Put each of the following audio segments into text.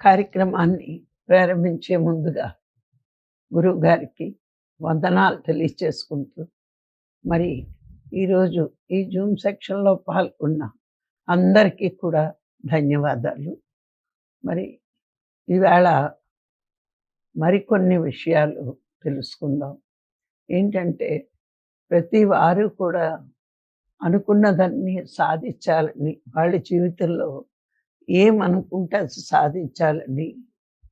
కార్యక్రమాన్ని ప్రారంభించే ముందుగా గురువు గారికి వందనాలు తెలియచేసుకుంటూ, మరి ఈరోజు ఈ జూమ్ సెక్షన్లో పాల్గొన్న అందరికీ కూడా ధన్యవాదాలు. మరి ఈవేళ మరికొన్ని విషయాలు తెలుసుకుందాం. ఏంటంటే, ప్రతి వారు కూడా అనుకున్నదాన్ని సాధించాలని, వాళ్ళ జీవితంలో ఏమనుకుంటే అది సాధించాలని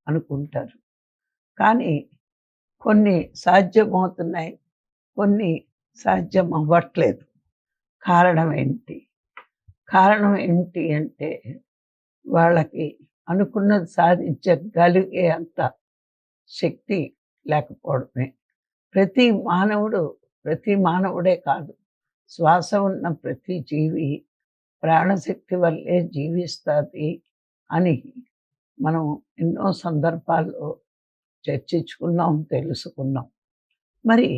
అనుకుంటారు. కానీ కొన్ని సాధ్యమవుతున్నాయి, కొన్ని సాధ్యం అవ్వట్లేదు. కారణం ఏంటి? కారణం ఏంటి అంటే, వాళ్ళకి అనుకున్నది సాధించగలిగే అంత శక్తి లేకపోవడమే. ప్రతి మానవుడే కాదు, శ్వాస ఉన్న ప్రతి జీవి ప్రాణశక్తి వల్లే జీవిస్తుంది అని మనం ఎన్నో సందర్భాల్లో చర్చించుకున్నాం, తెలుసుకున్నాం. మరి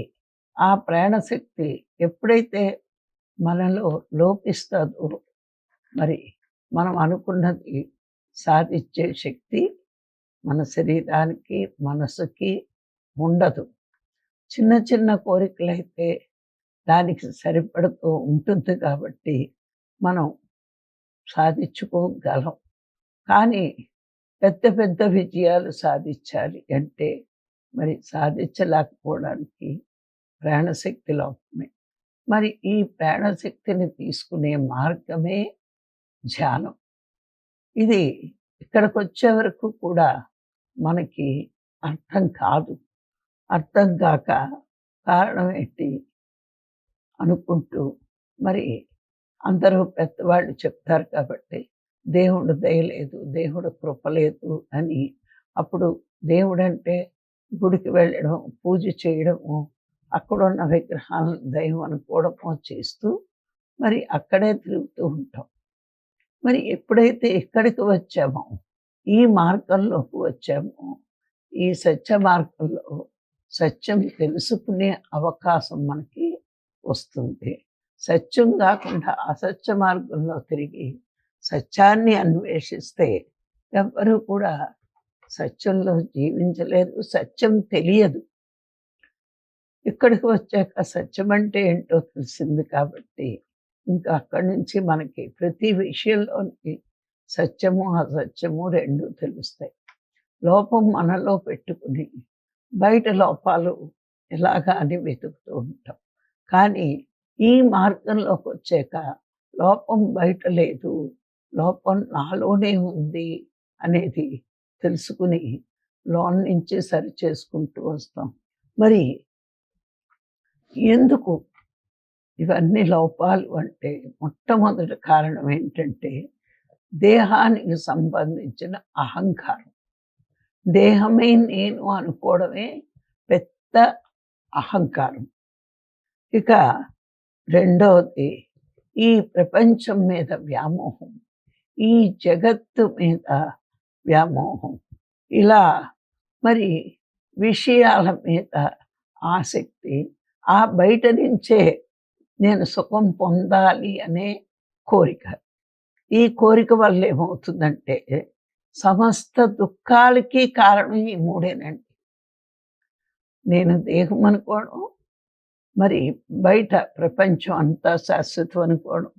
ఆ ప్రాణశక్తి ఎప్పుడైతే మనలో లోపిస్తుందో, మరి మనం అనుకున్నది సాధించే శక్తి మన శరీరానికి, మనసుకి ఉండదు. చిన్న చిన్న కోరికలైతే దానికి సరిపడుతూ ఉంటుంది కాబట్టి మనం సాధించుకోగలం. కానీ పెద్ద పెద్ద విజయాలు సాధించాలి అంటే మరి సాధించలేకపోవడానికి ప్రాణశక్తి లోపమే. మరి ఈ ప్రాణశక్తిని తీసుకునే మార్గమే ధ్యానం. ఇది ఇక్కడికి వచ్చే వరకు కూడా మనకి అర్థం కాదు. అర్థం కాక కారణం ఏంటి అనుకుంటూ, మరి అందరూ పెద్దవాళ్ళు చెప్తారు కాబట్టి దేవుడు దయ లేదు, దేవుడు కృప లేదు అని. అప్పుడు దేవుడంటే గుడికి వెళ్ళడం, పూజ చేయడము, అక్కడున్న విగ్రహాలను దైవం అనుకోవడము చేస్తూ మరి అక్కడే తిరుగుతూ ఉంటాం. మరి ఎప్పుడైతే ఇక్కడికి వచ్చామో, ఈ మార్గంలోకి వచ్చామో, ఈ సత్య మార్గంలో సత్యం తెలుసుకునే అవకాశం మనకి వస్తుంది. సత్యం కాకుండా అసత్య మార్గంలో తిరిగి సత్యాన్ని అన్వేషిస్తే ఎవ్వరూ కూడా సత్యంలో జీవించలేరు, సత్యం తెలియదు. ఇక్కడికి వచ్చాక సత్యం అంటే ఏంటో తెలిసింది కాబట్టి ఇంకా అక్కడి నుంచి మనకి ప్రతి విషయంలోని సత్యము అసత్యము రెండూ తెలుస్తాయి. లోపం మనలో పెట్టుకుని బయట లోపాలు ఎలాగా అని వెతుకుతూ ఉంటాం. కానీ ఈ మార్గంలోకి వచ్చాక లోపం బయట లేదు, లోపం నాలోనే ఉంది అనేది తెలుసుకుని లోన్ నుంచి సరి చేసుకుంటూ వస్తాం. మరి ఎందుకు ఇవన్నీ లోపాలు అంటే, మొట్టమొదటి కారణం ఏంటంటే దేహానికి సంబంధించిన అహంకారం. దేహమే నేను అనుకోవడమే పెద్ద అహంకారం. ఇక రెండవది ఈ ప్రపంచం మీద వ్యామోహం, ఈ జగత్తు మీద వ్యామోహం. ఇలా మరి విషయాల మీద ఆసక్తి, ఆ బయట నుంచే నేను సుఖం పొందాలి అనే కోరిక. ఈ కోరిక వల్ల ఏమవుతుందంటే సమస్త దుఃఖాలకి కారణం ఈ మూడేనండి. నేను దేహం అనుకోవడం, మరి బయట ప్రపంచం అంతా శాశ్వతం అనుకోవడం,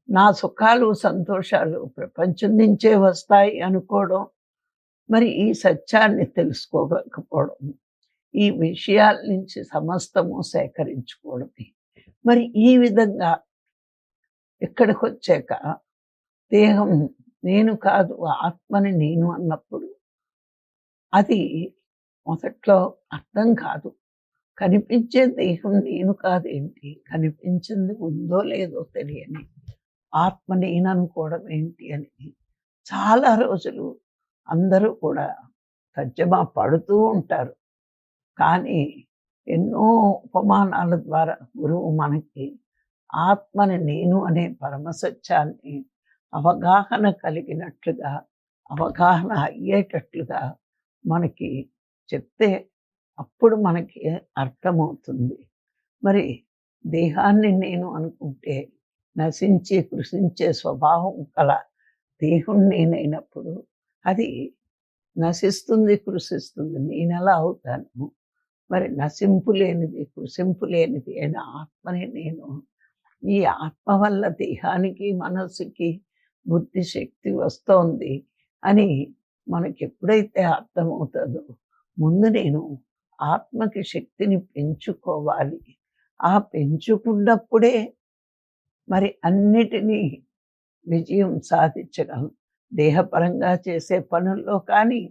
నా సుఖాలు సంతోషాలు ప్రపంచం నుంచే వస్తాయి అనుకోవడం, మరి ఈ సత్యాన్ని తెలుసుకోకపోవడం, ఈ విషయాల నుంచి సమస్తము సేకరించుకోవడమే. మరి ఈ విధంగా ఇక్కడికి వచ్చాక దేహం నేను కాదు, ఆత్మని నేను అన్నప్పుడు అది మొదట్లో అర్థం కాదు. కనిపించే దేహం నేను కాదేంటి, కనిపించింది ఉందో లేదో తెలియని ఆత్మ నేను అనుకోవడం ఏంటి అని చాలా రోజులు అందరూ కూడా తర్జమా పడుతూ ఉంటారు. కానీ ఎన్నో ఉపమానాల ద్వారా గురువు మనకి ఆత్మని నేను అనే పరమసత్యాన్ని అవగాహన కలిగినట్లుగా, అవగాహన అయ్యేటట్లుగా మనకి చెప్తే అప్పుడు మనకి అర్థమవుతుంది. మరి దేహాన్ని నేను అనుకుంటే నశించి కృషించే స్వభావం కల దేహం నేనైనప్పుడు అది నశిస్తుంది, కృషిస్తుంది. నేనెలా అవుతాను? మరి నశింపు లేనిది, కృషింపు లేనిది అయిన ఆత్మని నేను. ఈ ఆత్మ వల్ల దేహానికి, మనస్సుకి బుద్ధి శక్తి వస్తోంది అని మనకెప్పుడైతే అర్థమవుతుందో, ముందు నేను ఆత్మకి శక్తిని పెంచుకోవాలి. ఆ పెంచుకున్నప్పుడే మరి అన్నిటినీ విజయం సాధించగలను. దేహపరంగా చేసే పనుల్లో కానీ,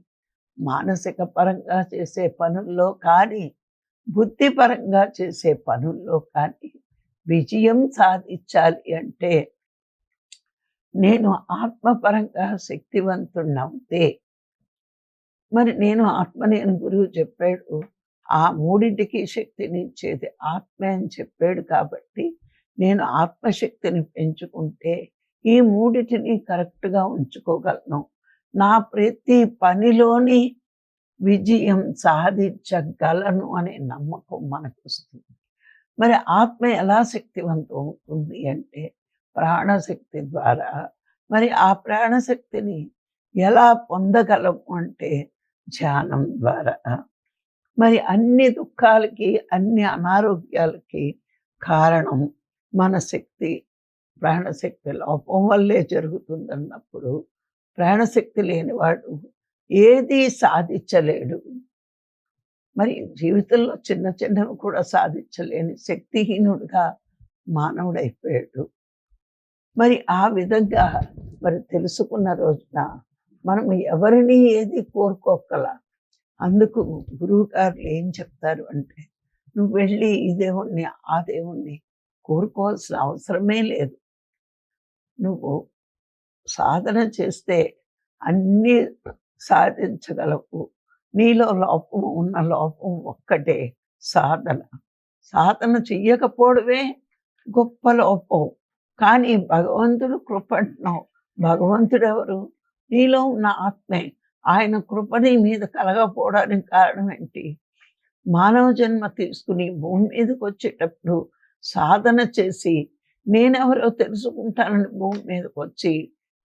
మానసిక పరంగా చేసే పనుల్లో కానీ, బుద్ధిపరంగా చేసే పనుల్లో కానీ విజయం సాధించాలి అంటే నేను ఆత్మపరంగా శక్తివంతుడినవుతే, మరి నేను ఆత్మని అని గురువు చెప్పాడు. ఆ మూడింటికి శక్తినిచ్చేది ఆత్మే అని చెప్పాడు కాబట్టి, నేను ఆత్మశక్తిని పెంచుకుంటే ఈ మూడిటిని కరెక్ట్‌గా ఉంచుకోగలను. నా ప్రతి పనిలోని విజయం సాధించగలను అనే నమ్మకం మనకొస్తుంది. మరి ఆత్మ ఎలా శక్తివంతం అవుతుంది అంటే ప్రాణశక్తి ద్వారా. మరి ఆ ప్రాణశక్తిని ఎలా పొందగలము అంటే ధ్యానం ద్వారా. మరి అన్ని దుఃఖాలకి, అన్ని అనారోగ్యాలకి కారణం మన శక్తి, ప్రాణశక్తి లోపం వల్లే జరుగుతుందన్నప్పుడు, ప్రాణశక్తి లేనివాడు ఏదీ సాధించలేడు. మరి జీవితంలో చిన్న చిన్నవి కూడా సాధించలేని శక్తిహీనుడుగా మానవుడైపోయాడు. మరి ఆ విధంగా మరి తెలుసుకున్న రోజున మనం ఎవరిని ఏది కోరుకోగల. అందుకు గురువుగారు ఏం చెప్తారు అంటే, నువ్వు వెళ్ళి ఈ దేవుణ్ణి, ఆ దేవుణ్ణి కోరుకోవాల్సిన అవసరమే లేదు. నువ్వు సాధన చేస్తే అన్నీ సాధించగలవు. నీలో లోపం ఉన్న లోపం ఒక్కటే, సాధన. సాధన చెయ్యకపోవడమే గొప్ప లోపం. కానీ భగవంతుడు కృప అంటున్నావు. భగవంతుడెవరు? నీలో ఉన్న ఆత్మే. ఆయన కృప నీ మీద కలగకపోవడానికి కారణం ఏంటి? మానవ జన్మ తీసుకుని భూమి మీదకి వచ్చేటప్పుడు సాధన చేసి నేనెవరో తెలుసుకుంటానని భూమి మీదకి వచ్చి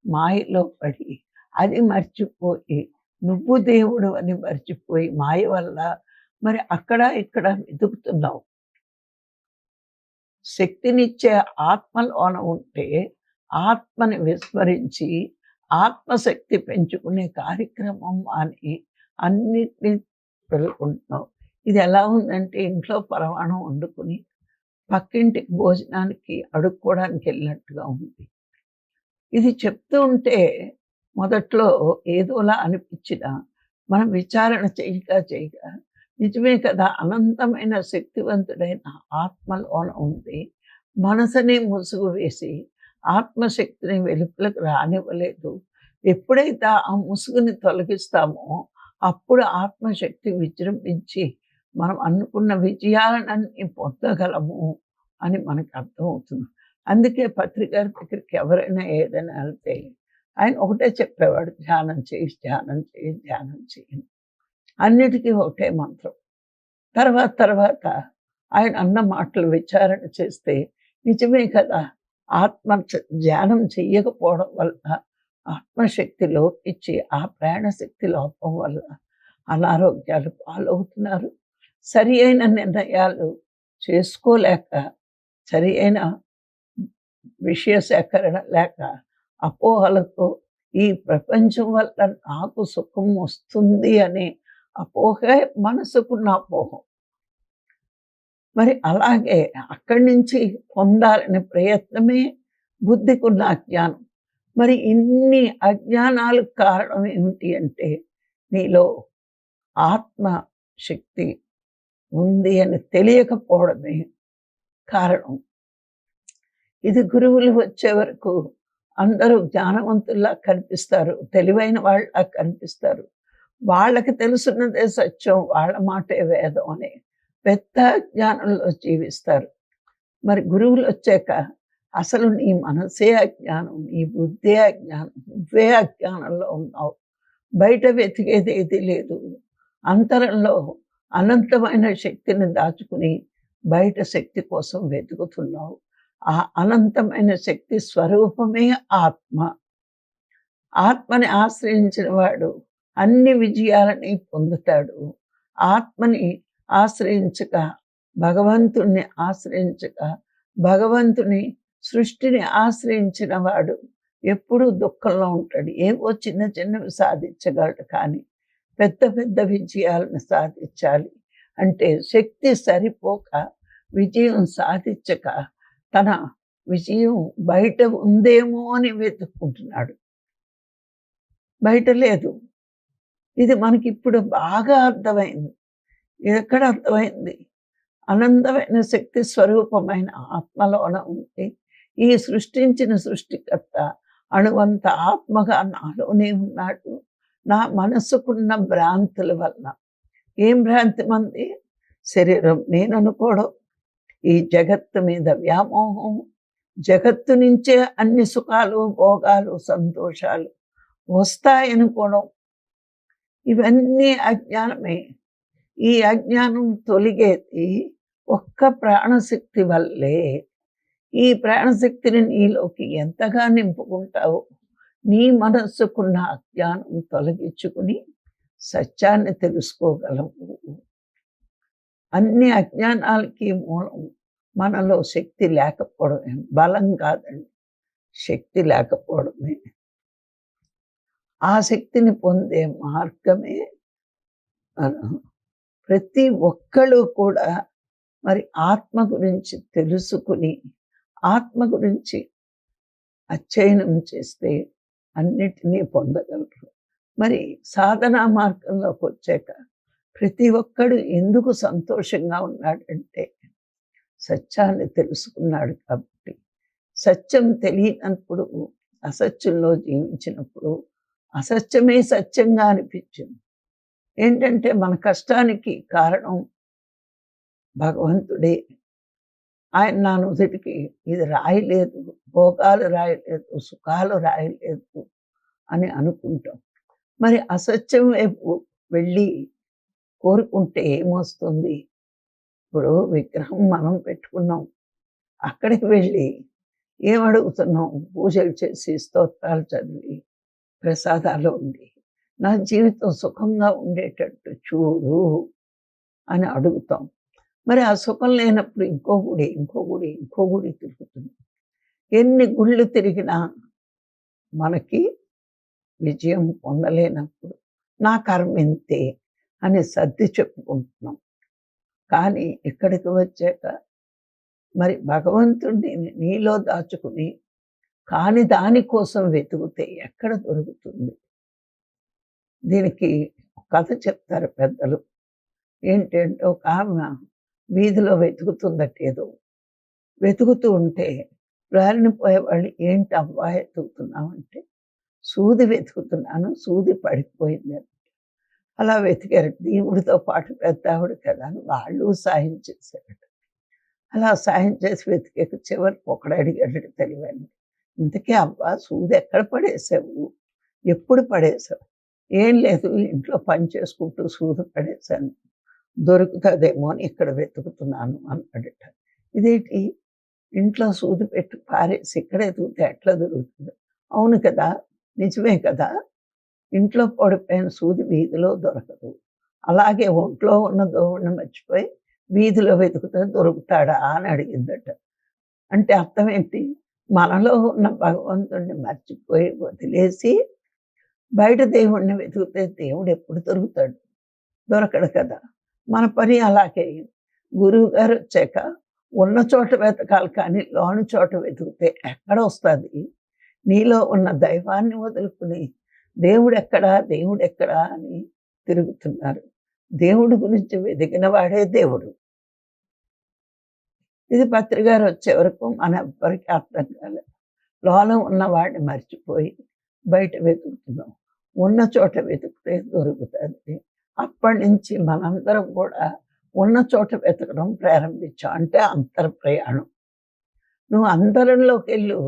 మాయలో పడి అది మర్చిపోయి నువ్వు దేవుడు అని మర్చిపోయి మాయ వల్ల మరి అక్కడ ఇక్కడ వెతుకుతున్నావు. శక్తినిచ్చే ఆత్మలోన ఉంటే ఆత్మని విస్మరించి ఆత్మశక్తి పెంచుకునే కార్యక్రమం అని అన్నిటినీ పెరుగుకుంటున్నావు. ఇది ఎలా ఉందంటే ఇంట్లో పరమాణం వండుకుని పక్కింటికి భోజనానికి అడుక్కోవడానికి వెళ్ళినట్టుగా ఉంది. ఇది చెప్తూ ఉంటే మొదట్లో ఏదోలా అనిపించినా మనం విచారణ చేయగా నిజమే కదా, అనంతమైన శక్తివంతుడైన ఆత్మలోన ఉంది. మనసుని ముసుగు వేసి ఆత్మశక్తిని వెలుపలకు రానివ్వలేదు. ఎప్పుడైతే ఆ ముసుగుని తొలగిస్తామో అప్పుడు ఆత్మశక్తి విజృంభించి మనం అనుకున్న విజయాలన్నీ పొందగలము అని మనకు అర్థమవుతుంది. అందుకే పత్రికారి దగ్గరికి ఎవరైనా ఏదైనా వెళ్తే ఆయన ఒకటే చెప్పేవాడు, ధ్యానం చేయి, ధ్యానం చేయి, ధ్యానం చేయి. అన్నిటికీ ఒకటే మంత్రం. తర్వాత ఆయన అన్న మాటలు విచారణ చేస్తే నిజమే కదా, ధ్యానం చెయ్యకపోవడం వల్ల ఆత్మశక్తి లోపించి ఆ ప్రాణశక్తి లోపం వల్ల అనారోగ్యాలు పాలవుతున్నారు. సరి అయిన నిర్ణయాలు చేసుకోలేక, సరి అయిన విషయ సేకరణ లేక, అపోహలతో ఈ ప్రపంచం వల్ల నాకు సుఖం వస్తుంది అనే అపోహే మనసుకున్న అపోహం. మరి అలాగే అక్కడి నుంచి పొందాలనే ప్రయత్నమే బుద్ధికున్న అజ్ఞానం. మరి ఇన్ని అజ్ఞానాలకు కారణం ఏమిటి అంటే నీలో ఆత్మ శక్తి ఉంది అని తెలియకపోవడమే కారణం. ఇది గురువులు వచ్చే వరకు అందరూ జ్ఞానవంతుల్లా కనిపిస్తారు, తెలివైన వాళ్ళ కనిపిస్తారు. వాళ్ళకి తెలుసున్నదే సత్యం, వాళ్ళ మాటే వేదం అని పెద్ద జ్ఞానంలో జీవిస్తారు. మరి గురువులు వచ్చాక అసలు నీ మనసే అజ్ఞానం, నీ బుద్ధే అజ్ఞానం, నువ్వే అజ్ఞానంలో ఉన్నావు. బయట వెతికేది ఏది లేదు. అంతరంలో అనంతమైన శక్తిని దాచుకుని బయట శక్తి కోసం వెతుకుతున్నావు. ఆ అనంతమైన శక్తి స్వరూపమే ఆత్మ. ఆత్మని ఆశ్రయించిన వాడు అన్ని విజయాలని పొందుతాడు. ఆత్మని ఆశ్రయించక, భగవంతుణ్ణి ఆశ్రయించక, భగవంతుని సృష్టిని ఆశ్రయించిన వాడు ఎప్పుడూ దుఃఖంలో ఉంటాడు. ఏవో చిన్న చిన్నవి సాధించగలడు, కానీ పెద్ద పెద్ద విజయాలను సాధించాలి అంటే శక్తి సరిపోక, విజయం సాధించక, తన విజయం బయట ఉందేమో అని వెతుక్కుంటున్నాడు. బయట లేదు. ఇది మనకి ఇప్పుడు బాగా అర్థమైంది. ఎక్కడ అర్థమైంది? అనంతమైన శక్తి స్వరూపమైన ఆత్మలోన ఉంది. ఈ సృష్టించిన సృష్టికర్త అణువంత ఆత్మగా నాలోనే ఉన్నాడు. నా మనసుకున్న భ్రాంతుల వల్ల, ఏం భ్రాంతి మంది? శరీరం నేను అనుకోవడం, ఈ జగత్తు మీద వ్యామోహం, జగత్తు నుంచే అన్ని సుఖాలు, భోగాలు, సంతోషాలు వస్తాయనుకోవడం, ఇవన్నీ అజ్ఞానమే. ఈ అజ్ఞానం తొలగేది ఒక్క ప్రాణశక్తి వల్లే. ఈ ప్రాణశక్తిని నీలోకి ఎంతగా నింపుకుంటావో, నీ మనస్సుకున్న అజ్ఞానం తొలగించుకుని సత్యాన్ని తెలుసుకోగలవు. అన్ని అజ్ఞానాలకి మూలం మనలో శక్తి లేకపోవడమే, బలం కాదండి, శక్తి లేకపోవడమే. ఆ శక్తిని పొందే మార్గమే ప్రతి ఒక్కళ్ళు కూడా మరి ఆత్మ గురించి తెలుసుకుని, ఆత్మ గురించి అధ్యయనం చేస్తే అన్నిటినీ పొందగలరు. మరి సాధనా మార్గంలోకి వచ్చాక ప్రతి ఒక్కడు ఎందుకు సంతోషంగా ఉన్నాడంటే సత్యాన్ని తెలుసుకున్నాడు కాబట్టి. సత్యం తెలియనప్పుడు, అసత్యంలో జీవించినప్పుడు అసత్యమే సత్యంగా అనిపించింది. ఏంటంటే మన కష్టానికి కారణం భగవంతుడే. ఆయన నా నుదుటికి ఇది రాయలేదు, భోగాలు రాయలేదు, సుఖాలు రాయలేదు అని అనుకుంటాం. మరి అసత్యం వైపు వెళ్ళి కోరుకుంటే ఏమొస్తుంది? ఇప్పుడు విగ్రహం మనం పెట్టుకున్నాం, అక్కడికి వెళ్ళి ఏమడుగుతున్నాం? పూజలు చేసి, స్తోత్రాలు చదివి, ప్రసాదాలు ఉండి, నా జీవితం సుఖంగా ఉండేటట్టు చూడు అని అడుగుతాం. మరి ఆ సుఖం లేనప్పుడు ఇంకో గుడి తిరుగుతుంది. ఎన్ని గుళ్ళు తిరిగినా మనకి విజయం పొందలేనప్పుడు నా కర్మ ఇంతే అని సర్ది చెప్పుకుంటున్నాం. కానీ ఇక్కడికి వచ్చాక మరి భగవంతుడిని నీలో దాచుకుని కాని దానికోసం వెతుకుతే ఎక్కడ దొరుకుతుంది? దీనికి కథ చెప్తారు పెద్దలు. ఏంటంటే ఒక ఆమె వీధిలో వెతుకుతుందట ఏదో. వెతుకుతూ ఉంటే దారిని పోయేవాళ్ళు, ఏంటి అవ్వా వెతుకుతున్నామంటే, సూది వెతుకుతున్నాను, సూది పడిపోయింది అని. అలా వెతికారు. దేవుడితో పాటు పెద్ద ఆవిడ కదా అని వాళ్ళు సాయం చేశారట. అలా సాయం చేసి వెతికాక చివరికి ఒకడు అడిగాడు తెలియని, ఇంతకీ అవ్వా సూది ఎక్కడ పడేసావు, ఎప్పుడు పడేసావు? ఏం లేదు, ఇంట్లో పని చేసుకుంటూ సూది పడేశాను, దొరుకుతుందేమో అని ఇక్కడ వెతుకుతున్నాను అన్నాడట. ఇదేంటి, ఇంట్లో సూది పెట్టి పారేసి ఇక్కడ ఎతుకుతే ఎట్లా దొరుకుతుంది? అవును కదా, నిజమే కదా, ఇంట్లో పడిపోయిన సూది వీధిలో దొరకదు. అలాగే ఒంట్లో ఉన్న దేవుడిని మర్చిపోయి వీధిలో వెతుకుతే దొరుకుతాడా అని అడిగిందట. అంటే అర్థం ఏంటి? మనలో ఉన్న భగవంతుడిని మర్చిపోయి వదిలేసి బయట దేవుడిని వెతికితే దేవుడు ఎప్పుడు దొరుకుతాడు? దొరకడు కదా. మన పని అలాగే. గురువు గారు వచ్చాక ఉన్న చోట వెతకాలి, కానీ లోని చోట వెతికితే ఎక్కడ వస్తుంది? నీలో ఉన్న దైవాన్ని వదులుకుని దేవుడెక్కడా అని తిరుగుతున్నారు. దేవుడి గురించి వెతికిన వాడే దేవుడు. ఇది పత్రికారు వచ్చే వరకు మన ఎవ్వరికి అర్థం కాలేదు. లోన ఉన్నవాడిని మర్చిపోయి బయట వెతుకుతున్నాం. ఉన్న చోట వెతికితే దొరుకుతుంది. అప్పటి నుంచి మనందరం కూడా ఉన్న చోట వెతకడం ప్రారంభించాం. అంటే అంతర ప్రయాణం. నువ్వు అంతరంలోకి వెళ్ళు.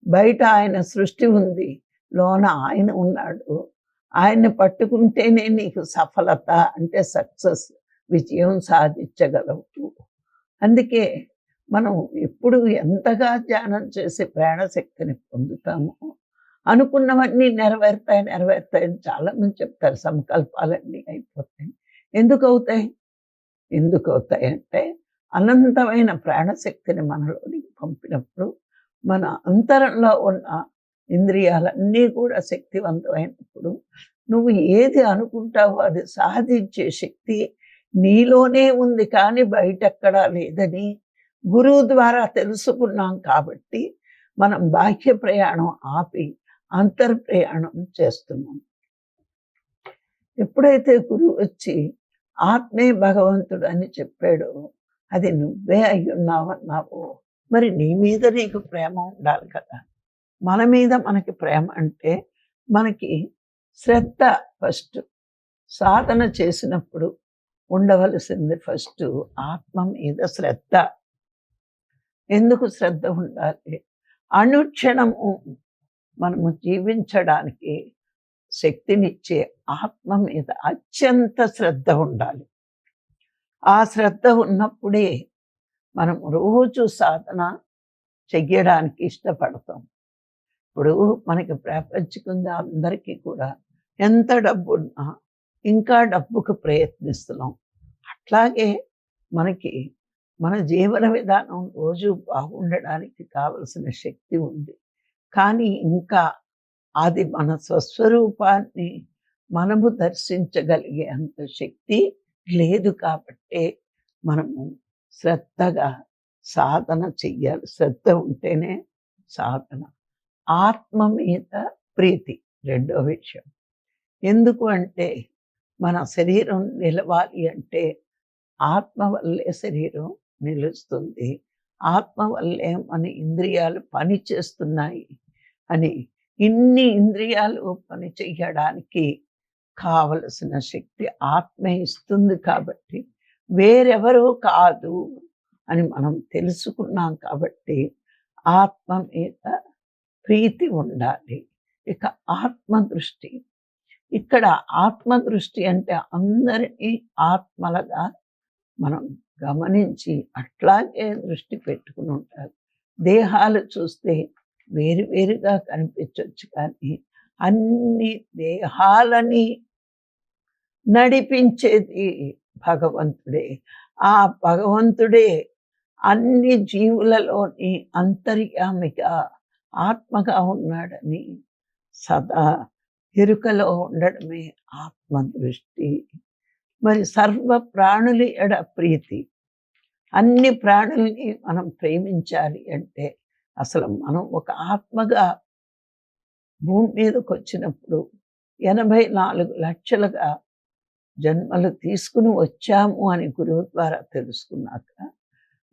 బయట ఆయన సృష్టి ఉంది, లోన ఆయన ఉన్నాడు. ఆయన్ని పట్టుకుంటేనే నీకు సఫలత, అంటే సక్సెస్, విజయం సాధించగలవు. అందుకే మనం ఎప్పుడు ఎంతగా ధ్యానం చేసి ప్రాణశక్తిని పొందుతామో అనుకున్నవన్నీ నెరవేరుతాయి నెరవేరుతాయని చాలామంది చెప్తారు. సంకల్పాలన్నీ అయిపోతాయి. ఎందుకు అవుతాయి? ఎందుకు అవుతాయి అంటే అనంతమైన ప్రాణశక్తిని మనలోనికి పంపినప్పుడు మన అంతరంలో ఉన్న ఇంద్రియాలన్నీ కూడా శక్తివంతమైనప్పుడు నువ్వు ఏది అనుకుంటావో అది సాధించే శక్తి నీలోనే ఉంది, కానీ బయటెక్కడా లేదని గురువు ద్వారా తెలుసుకున్నాం. కాబట్టి మనం బాహ్య ప్రయాణం ఆపి అంతర్ ప్రయాణం చేస్తున్నాం. ఎప్పుడైతే గురువు వచ్చి ఆత్మే భగవంతుడు అని చెప్పాడో అది నువ్వే అయ్యున్నావన్నావు. మరి నీ మీద నీకు ప్రేమ ఉండాలి కదా. మన మీద మనకి ప్రేమ అంటే మనకి శ్రద్ధ ఫస్ట్. సాధన చేసినప్పుడు ఉండవలసింది ఫస్ట్ ఆత్మ మీద శ్రద్ధ. ఎందుకు శ్రద్ధ ఉండాలి? అనుక్షణము మనము జీవించడానికి శక్తినిచ్చే ఆత్మ మీద అత్యంత శ్రద్ధ ఉండాలి. ఆ శ్రద్ధ ఉన్నప్పుడే మనం రోజు సాధన చెయ్యడానికి ఇష్టపడతాం. ఇప్పుడు మనకి ప్రాపంచికంగా అందరికీ కూడా ఎంత డబ్బున్నా ఇంకా డబ్బుకు ప్రయత్నిస్తున్నాం. అట్లాగే మనకి మన జీవన విధానం రోజు బాగుండడానికి కావలసిన శక్తి ఉంది. కానీ ఇంకా అది మన స్వస్వరూపాన్ని మనము దర్శించగలిగే అంత శక్తి లేదు. కాబట్టే మనము శ్రద్ధగా సాధన చెయ్యాలి. శ్రద్ధ ఉంటేనే సాధన. ఆత్మ మీద ప్రీతి రెండో విషయం. ఎందుకు అంటే మన శరీరం నిలవాలి అంటే ఆత్మ వల్లే శరీరం నిలుస్తుంది. ఆత్మ వల్లే మన ఇంద్రియాలు పని చేస్తున్నాయి అని ఇన్ని ఇంద్రియాలు పని చెయ్యడానికి కావలసిన శక్తి ఆత్మే ఇస్తుంది. కాబట్టి వేరెవరూ కాదు అని మనం తెలుసుకున్నాం. కాబట్టి ఆత్మ మీద ప్రీతి ఉండాలి. ఇక ఆత్మదృష్టి. ఇక్కడ ఆత్మదృష్టి అంటే అందరినీ ఆత్మలుగా మనం గమనించి అట్లాగే దృష్టి పెట్టుకుని ఉండాలి. దేహాలు చూస్తే వేరువేరుగా కనిపించవచ్చు, కానీ అన్ని దేహాలని నడిపించేది భగవంతుడే. ఆ భగవంతుడే అన్ని జీవులలోని అంతర్యామిగా ఆత్మగా ఉన్నాడని సదా ఎరుకలో ఉండడమే ఆత్మదృష్టి. మరి సర్వ ప్రాణుల ఎడ ప్రీతి. అన్ని ప్రాణుల్ని మనం ప్రేమించాలి అంటే అసలు మనం ఒక ఆత్మగా భూమి మీదకి వచ్చినప్పుడు 84 లక్షలుగా జన్మలు తీసుకుని వచ్చాము అని గురువు ద్వారా తెలుసుకున్నాక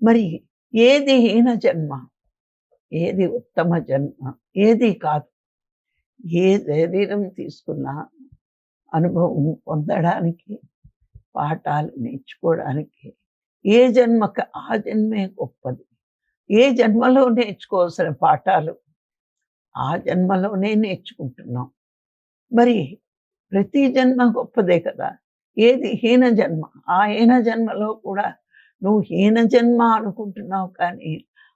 మరి ఏది హీన జన్మ, ఏది ఉత్తమ జన్మ, ఏది కాదు. ఏ శరీరం తీసుకున్నా అనుభవం పొందడానికి, పాఠాలు నేర్చుకోవడానికి ఏ జన్మకు ఆ జన్మే గొప్పది. ఏ జన్మలో నేర్చుకోవాల్సిన పాఠాలు ఆ జన్మలోనే నేర్చుకుంటున్నాం. మరి ప్రతి జన్మ గొప్పదే కదా. ఏది హీన జన్మ, ఆ హీన జన్మలో కూడా నువ్వు హీన జన్మ అనుకుంటున్నావు, కానీ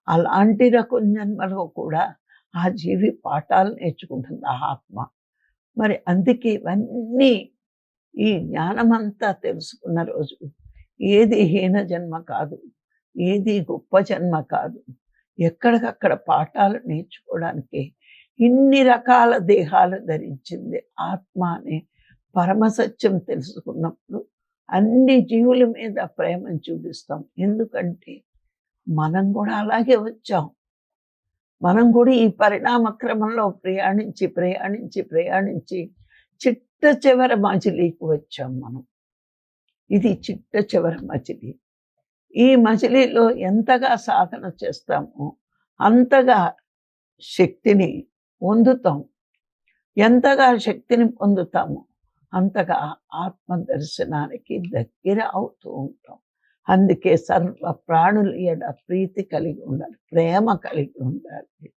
అలాంటి రకం జన్మలో కూడా ఆ జీవి పాఠాలు నేర్చుకుంటుంది ఆ ఆత్మ. మరి అందుకే ఇవన్నీ ఈ జ్ఞానమంతా తెలుసుకున్న రోజు ఏది హీన జన్మ కాదు, ఏది గొప్ప జన్మ కాదు. ఎక్కడికక్కడ పాఠాలు నేర్చుకోవడానికి ఇన్ని రకాల దేహాలు ధరించింది ఆత్మ అనే పరమసత్యం తెలుసుకున్నప్పుడు అన్ని జీవుల మీద ప్రేమను చూపిస్తాం. ఎందుకంటే మనం కూడా అలాగే వచ్చాం. మనం కూడా ఈ పరిణామ క్రమంలో ప్రయాణించి ప్రయాణించి ప్రయాణించి చిట్ట చివరి మజిలీకి వచ్చాం మనం. ఇది చిట్ట చివరి మజిలీ. ఈ మజిలీలో ఎంతగా సాధన చేస్తామో అంతగా శక్తిని పొందుతాం. ఎంతగా శక్తిని పొందుతామో అంతగా ఆత్మ దర్శనానికి దగ్గర అవుతూ ఉంటాం. అందుకే సర్వ ప్రాణుల ఎడ ప్రీతి కలిగి ఉండాలి, ప్రేమ కలిగి ఉండాలి.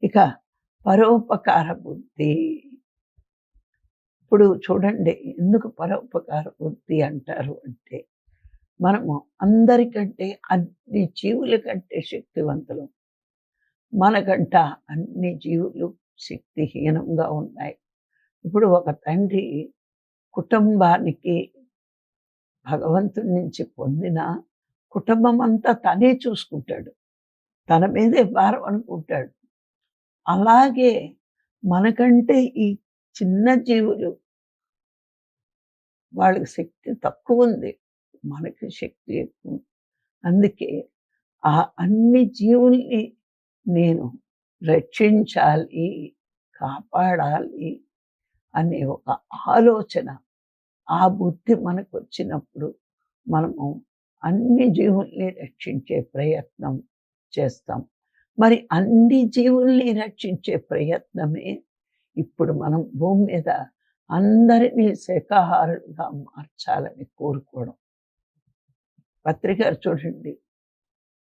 ఇక పరోపకార బుద్ధి. ఇప్పుడు చూడండి, ఎందుకు పరోపకార బుద్ధి అంటారు అంటే మనము అందరికంటే అన్ని జీవుల కంటే శక్తివంతులు. మనకంట అన్ని జీవులు శక్తిహీనంగా ఉన్నాయి. ఇప్పుడు ఒక తండ్రి కుటుంబానికి భగవంతుడి నుంచి పొందిన కుటుంబం అంతా తనే చూసుకుంటాడు. తన మీదే భారం అనుకుంటాడు. అలాగే మనకంటే ఈ చిన్న జీవులు వాళ్ళకి శక్తి తక్కువుంది. మనకి శక్తి ఎక్కువ. అందుకే ఆ అన్ని జీవుల్ని నేను రక్షించాలి, కాపాడాలి అనే ఒక ఆలోచన, ఆ బుద్ధి మనకొచ్చినప్పుడు మనము అన్ని జీవుల్ని రక్షించే ప్రయత్నం చేస్తాం. మరి అన్ని జీవుల్ని రక్షించే ప్రయత్నమే ఇప్పుడు మనం భూమి మీద అందరినీ శాకాహారులుగా మార్చాలని కోరుకోవడం. పత్రిక చూడండి,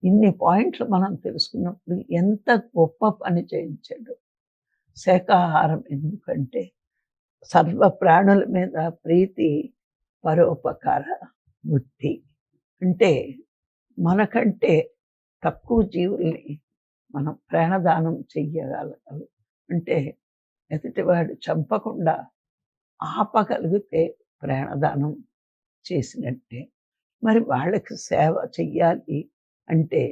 ఇన్ని పాయింట్లు మనం తెలుసుకున్నప్పుడు ఎంత గొప్ప పని చేయించాడు. శాకాహారం ఎందుకంటే సర్వ ప్రాణుల మీద ప్రీతి, పరోపకార బుద్ధి. అంటే మనకంటే తక్కువ జీవుల్ని మనం ప్రాణదానం చెయ్యగలగాలి. అంటే ఎదుటివాడు చంపకుండా ఆపగలిగితే ప్రాణదానం చేసినట్టే. మరి వాళ్ళకి సేవ చెయ్యాలి అంటే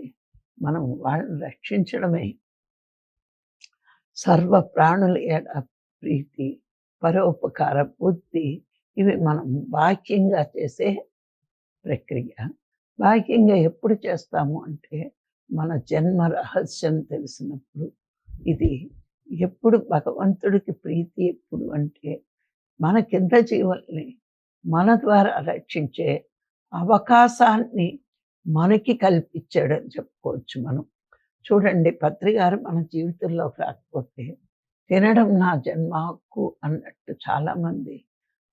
మనం వాళ్ళని రక్షించడమే. సర్వ ప్రాణుల ఎడ ప్రీతి, పరోపకార బుద్ధి, ఇవి మనం బాహ్యంగా చేసే ప్రక్రియ. బాహ్యంగా ఎప్పుడు చేస్తాము అంటే మన జన్మ రహస్యం తెలిసినప్పుడు. ఇది ఎప్పుడు భగవంతుడికి ప్రీతి ఎప్పుడు అంటే మన కింద జీవుల్ని మన ద్వారా రక్షించే అవకాశాన్ని మనకి కల్పించాడని చెప్పుకోవచ్చు మనం. చూడండి, పత్రిగారు మన జీవితంలోకి రాకపోతే తినడం నా జన్మ హక్కు అన్నట్టు చాలామంది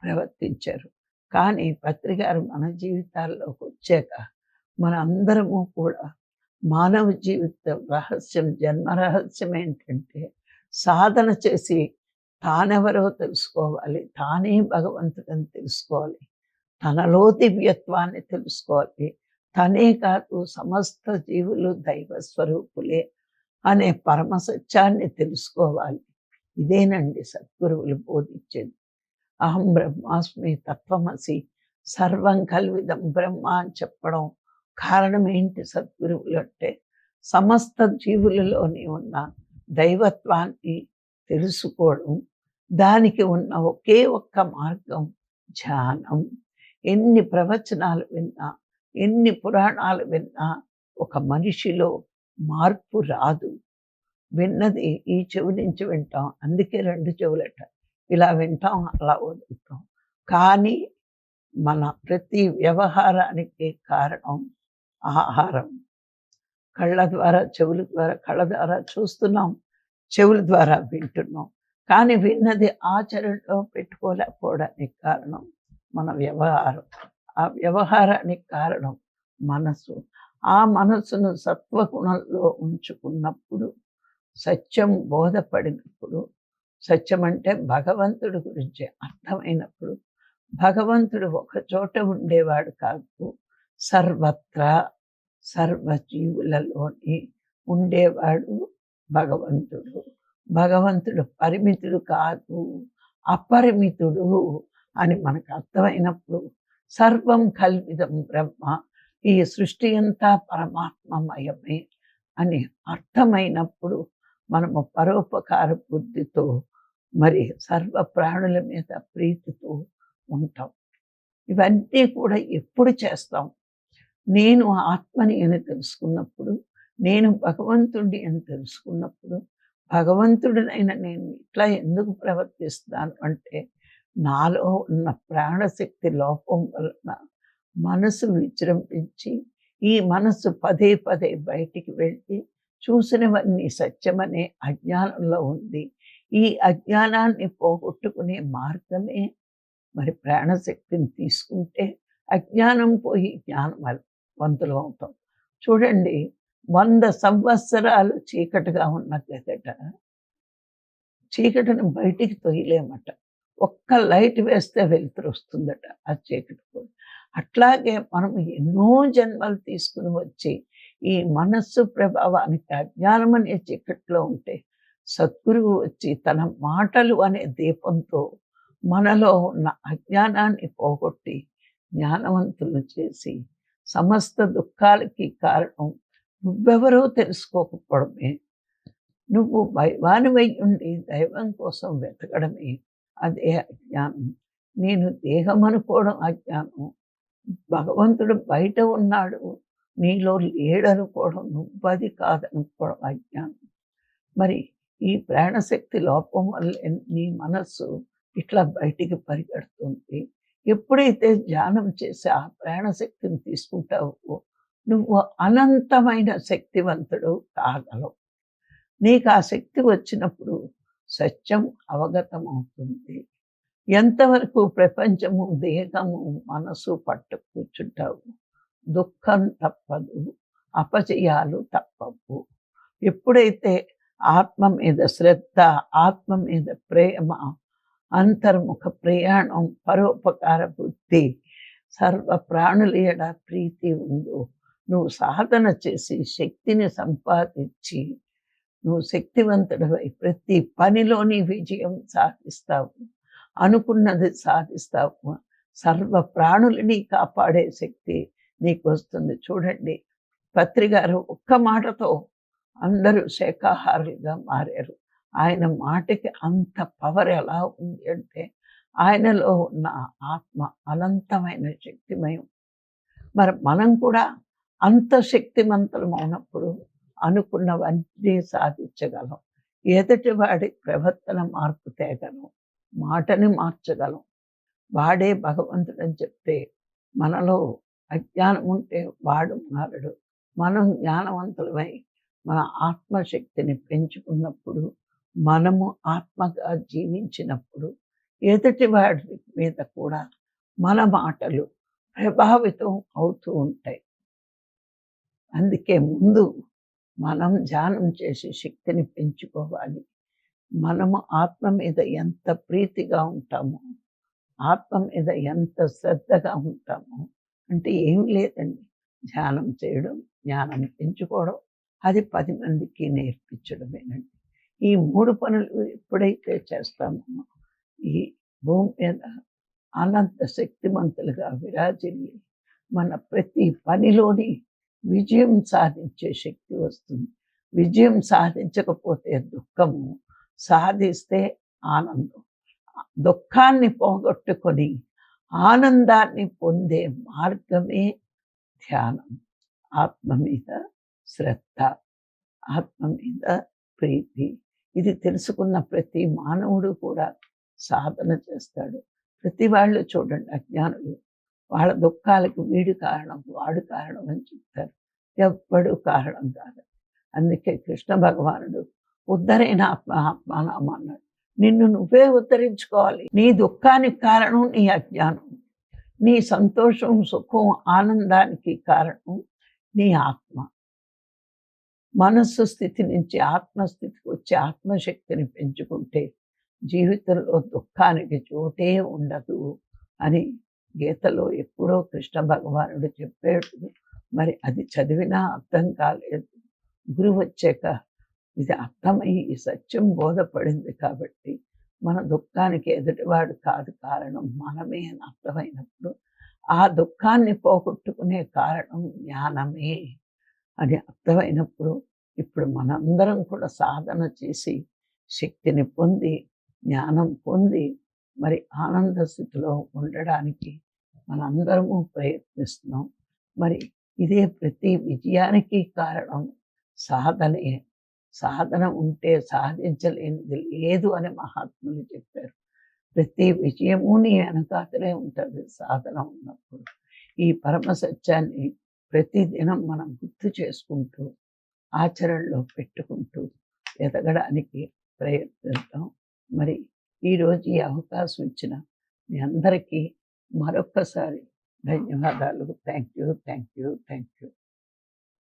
ప్రవర్తించారు. కానీ పత్రిగారు మన జీవితాల్లోకి వచ్చాక మన అందరము కూడా మానవ జీవిత రహస్యం, జన్మ రహస్యం ఏంటంటే సాధన చేసి తానెవరో తెలుసుకోవాలి, తానే భగవంతుడని తెలుసుకోవాలి, తనలో దివ్యత్వాన్ని తెలుసుకోవాలి. తనే కాదు, సమస్త జీవులు దైవ స్వరూపులే అనే పరమ సత్యాన్ని తెలుసుకోవాలి. ఇదేనండి సద్గురువులు బోధించేది. అహం బ్రహ్మాస్మి, తత్వమసి, సర్వం కల్విదం బ్రహ్మ అని చెప్పడం కారణం ఏంటి? సద్గురువులు అంటే సమస్త జీవులలోని ఉన్న దైవత్వాన్ని తెలుసుకోవడం. దానికి ఉన్న ఒకే ఒక్క మార్గం ధ్యానం. ఎన్ని ప్రవచనాలు విన్నా, ఎన్ని పురాణాలు విన్నా ఒక మనిషిలో మార్పు రాదు. విన్నది ఈ చెవి నుంచి వింటాం, అందుకే రెండు చెవులట. ఇలా వింటాం, అలా వదులుతాం. కానీ మన ప్రతి వ్యవహారానికి కారణం ఆహారం. కళ్ళ ద్వారా, చెవుల ద్వారా, కళ్ళ ద్వారా చూస్తున్నాం, చెవుల ద్వారా వింటున్నాం. కానీ విన్నది ఆచరణలో పెట్టుకోలేకపోవడానికి కారణం మన వ్యవహారం. ఆ వ్యవహారానికి కారణం మనసు. ఆ మనసును సత్వగుణంలో ఉంచుకున్నప్పుడు, సత్యం బోధపడినప్పుడు, సత్యం అంటే భగవంతుడి గురించి అర్థమైనప్పుడు, భగవంతుడు ఒక చోట ఉండేవాడు కాదు, సర్వత్రా సర్వజీవులలోని ఉండేవాడు భగవంతుడు. భగవంతుడు పరిమితుడు కాదు, అపరిమితుడు అని మనకు అర్థమైనప్పుడు, సర్వం కల్విదం బ్రహ్మ, ఈ సృష్టి అంతా పరమాత్మమయమే అని అర్థమైనప్పుడు మనము పరోపకార బుద్ధితో మరి సర్వ ప్రాణుల మీద ప్రీతితో ఉంటాం. ఇవన్నీ కూడా ఎప్పుడు చేస్తాం? నేను ఆత్మని అని తెలుసుకున్నప్పుడు, నేను భగవంతుడి అని తెలుసుకున్నప్పుడు. భగవంతుడినైనా నేను ఇట్లా ఎందుకు ప్రవర్తిస్తాను అంటే నాలో ఉన్న ప్రాణశక్తి లోపం వలన మనసు విజృంభించి, ఈ మనసు పదే పదే బయటికి వెళ్ళి చూసినవన్నీ సత్యమనే అజ్ఞానంలో ఉంది. ఈ అజ్ఞానాన్ని పోగొట్టుకునే మార్గమే మరి ప్రాణశక్తిని తీసుకుంటే అజ్ఞానం పోయి జ్ఞానవంతులు అవుతాం. చూడండి, 100 సంవత్సరాలు చీకటిగా ఉన్న గదట చీకటిని బయటికి తొయ్యలేమట. ఒక్క లైట్ వేస్తే వెలుతురు వస్తుందట ఆ చీకటి కూడా. అట్లాగే మనం ఎన్నో జన్మలు తీసుకుని వచ్చి ఈ మనస్సు ప్రభావానికి అజ్ఞానం అనే చీకట్లో ఉంటే సద్గురువు వచ్చి తన మాటలు అనే దీపంతో మనలో ఉన్న అజ్ఞానాన్ని పోగొట్టి జ్ఞానవంతులు చేసి సమస్త దుఃఖాలకి కారణం నువ్వెవరో తెలుసుకోకపోవడమే, నువ్వు దైవానివై ఉండి దైవం కోసం వెతకడమే అదే అజ్ఞానం. నేను దేహం అనుకోవడం అజ్ఞానం, భగవంతుడు బయట ఉన్నాడు నీలో లేడనుకోవడం, నువ్వది కాదనుకోవడం అజ్ఞానం. మరి ఈ ప్రాణశక్తి లోపం వల్ల నీ మనస్సు ఇట్లా బయటికి పరిగెడుతుంది. ఎప్పుడైతే ధ్యానం చేసి ఆ ప్రాణశక్తిని తీసుకుంటావో నువ్వు అనంతమైన శక్తివంతుడు కాగలవు. నీకు ఆ శక్తి వచ్చినప్పుడు సత్యం అవగతం అవుతుంది. ఎంతవరకు ప్రపంచము, దేహము, మనసు పట్టు కూర్చుంటావు, దుఃఖం తప్పదు, అపజయాలు తప్పవు. ఎప్పుడైతే ఆత్మ మీద శ్రద్ధ, ఆత్మ మీద ప్రేమ, అంతర్ముఖ ప్రయాణం, పరోపకార బుద్ధి, సర్వ ప్రాణుల ఎడ ప్రీతి ఉందో, నువ్వు సాధన చేసి శక్తిని సంపాదించి నువ్వు శక్తివంతుడివై ప్రతి పనిలోని విజయం సాధిస్తావు, అనుకున్నది సాధిస్తావు. సర్వ ప్రాణులని కాపాడే శక్తి నీకు వస్తుంది. చూడండి, పత్రి గారు ఒక్క మాటతో అందరూ శాఖాహారులుగా మారారు. ఆయన మాటకి అంత పవర్ ఎలా ఉంది అంటే ఆయనలో ఉన్న ఆత్మ అనంతమైన శక్తిమయం. మరి మనం కూడా అంత శక్తిమంతులం ఉన్నప్పుడు అనుకున్నవన్నీ సాధించగలం. ఎదుటి వాడి ప్రవర్తన మార్పు తేగలం, మాటని మార్చగలం. వాడే భగవంతుడని చెప్తే మనలో అజ్ఞానం ఉంటే వాడు మారడు. మనం జ్ఞానవంతులమై మన ఆత్మశక్తిని పెంచుకున్నప్పుడు, మనము ఆత్మగా జీవించినప్పుడు ఎదుటి వాడి మీద కూడా మన మాటలు ప్రభావితం అవుతూ ఉంటాయి. అందుకే ముందు మనం ధ్యానం చేసి శక్తిని పెంచుకోవాలి. మనము ఆత్మ మీద ఎంత ప్రీతిగా ఉంటామో, ఆత్మ మీద ఎంత శ్రద్ధగా ఉంటామో, అంటే ఏం లేదండి, ధ్యానం చేయడం, జ్ఞానం పెంచుకోవడం, అది 10 మందికి నేర్పించడమేనండి. ఈ 3 పనులు ఎప్పుడైతే చేస్తామో ఈ భూమి మీద అనంత శక్తిమంతులుగా విరాజిల్లి మన ప్రతి పనిలోని విజయం సాధించే శక్తి వస్తుంది. విజయం సాధించకపోతే దుఃఖము, సాధిస్తే ఆనందం. దుఃఖాన్ని పోగొట్టుకొని ఆనందాన్ని పొందే మార్గమే ధ్యానం. ఆత్మ మీద శ్రద్ధ, ఆత్మ మీద ప్రీతి, ఇది తెలుసుకున్న ప్రతి మానవుడు కూడా సాధన చేస్తాడు. ప్రతి వాళ్ళు చూడండి, అజ్ఞానులు వాళ్ళ దుఃఖాలకు వీడు కారణం, వాడు కారణం అని చెప్తారు. ఎవ్వడు కారణం కాదు. అందుకే కృష్ణ భగవానుడు ఉద్ధరైన ఆత్మ ఆత్మానామ అన్నాడు. నిన్ను నువ్వే ఉద్ధరించుకోవాలి. నీ దుఃఖానికి కారణం నీ అజ్ఞానం, నీ సంతోషం, సుఖం, ఆనందానికి కారణం నీ ఆత్మ. మనస్సు స్థితి నుంచి ఆత్మస్థితికి వచ్చి ఆత్మశక్తిని పెంచుకుంటే జీవితంలో దుఃఖానికి చోటే ఉండదు అని గీతలో ఎప్పుడో కృష్ణ భగవానుడు చెప్పాడు. మరి అది చదివినా అర్థం కాలేదు. గురువు వచ్చాక ఇది అర్థమై ఈ సత్యం బోధపడింది కాబట్టి మన దుఃఖానికి ఎదుటివాడు కాదు కారణం, మనమే అని అర్థమైనప్పుడు ఆ దుఃఖాన్ని పోగొట్టుకునే కారణం జ్ఞానమే అని అర్థమైనప్పుడు ఇప్పుడు మనందరం కూడా సాధన చేసి శక్తిని పొంది, జ్ఞానం పొంది మరి ఆనంద స్థితిలో ఉండడానికి మనందరము ప్రయత్నిస్తున్నాం. మరి ఇదే ప్రతి విజయానికి కారణం సాధనే. సాధన ఉంటే సాధించలేనిది లేదు అని మహాత్ములు చెప్పారు. ప్రతి విజయము నీ వెనకాతలే ఉంటుంది సాధన ఉన్నప్పుడు. ఈ పరమ సత్యాన్ని ప్రతిదినం మనం గుర్తు చేసుకుంటూ ఆచరణలో పెట్టుకుంటూ ఎదగడానికి ప్రయత్నిద్దాం. మరి ఈరోజు ఈ అవకాశం ఇచ్చిన మీ అందరికీ మరొక్కసారి ధన్యవాదాలు. Thank you, thank you, thank you.